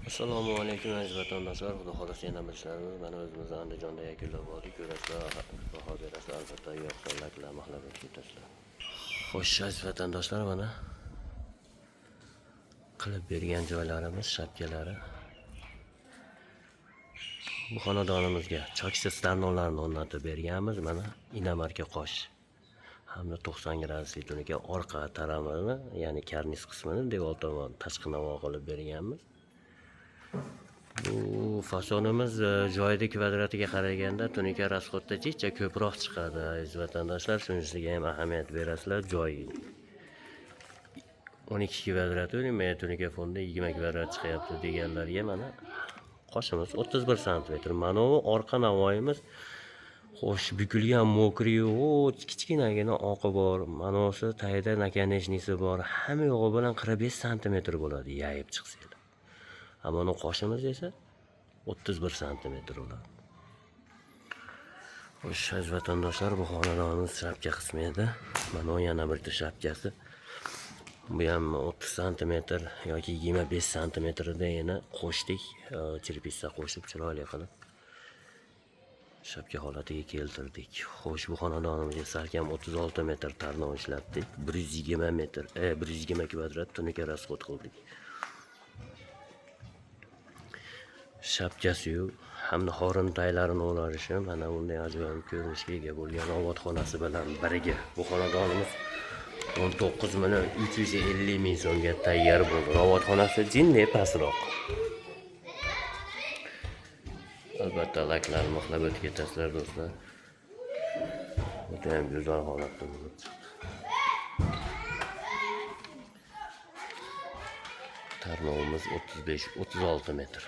Assalomu alaykum aziz vatandoshlar. Xudo xohlasa yana bilishlaringiz, mana o'zimiz Andijonda yakunlab oldik. Ko'rasizlar, baho berasizlar, albatta yoqsa layklar, mahlar ketasizlar. Xo'sh aziz vatandoshlar, mana qilib bergan joylarimiz, shapkalari. Bu xonadonimizga choksiz tarnovlarni o'rnatib berganmiz. Mana Inamarka qosh hamda 90 gradusli tunuka orqa taramini, ya'ni karniz qismini devor tomon tashqi navo qilib berganmiz. Bu fasonimiz joyida kvadratiga qaraganda tunika rasxodda jicha ko'proq chiqadi aziz vatandoshlar, shunisiga ham ahamiyat berasizlar. Joy 12 kvadrat o'ylayman, tunika fonda 20 kvadrat chiqyapti deganlarga mana qoshimiz 31 sm. Mana bu orqa navoyimiz. Xo'sh, bukilgan mokriy, kichkinagina oqi bor. Manosi tayda nakanechnisi bor. Hamma yo'g'i bilan 45 sm bo'ladi, yayib chiqsanglar. Ammo uni qoshimiz esa 31 sm bo'ladi. Xo'sh, aziz vatandoshlar, bu xonadonimiz shapka qismi edi. Mana yana bir shapkasi. Bu ham 30 sm yoki 25 sm da yana qo'shdik, chirpissa qo'shib chiroyli qilib shapka holatiga keltirdik. Xo'sh, bu xonadonimizga salkam 36 metr tarnov ishlatdik. 120 metr, 120 kvadrat tunika rasxod qildik. Shapkasi hamda xorintaylarining o'ralishi mana bunday ajoyib ko'rinishga ega bo'lgan obodxonasi bilan birga bu xonadonimiz 19.350.000 so'mga tayyor bo'ldi. Obodxonasi jinday pastroq. Albatta layklarni muhlab o'tib ketasizlar do'stlar. Juda ham go'zal holatda bo'lib chiqdi. Tarnovimiz 35-36 metr.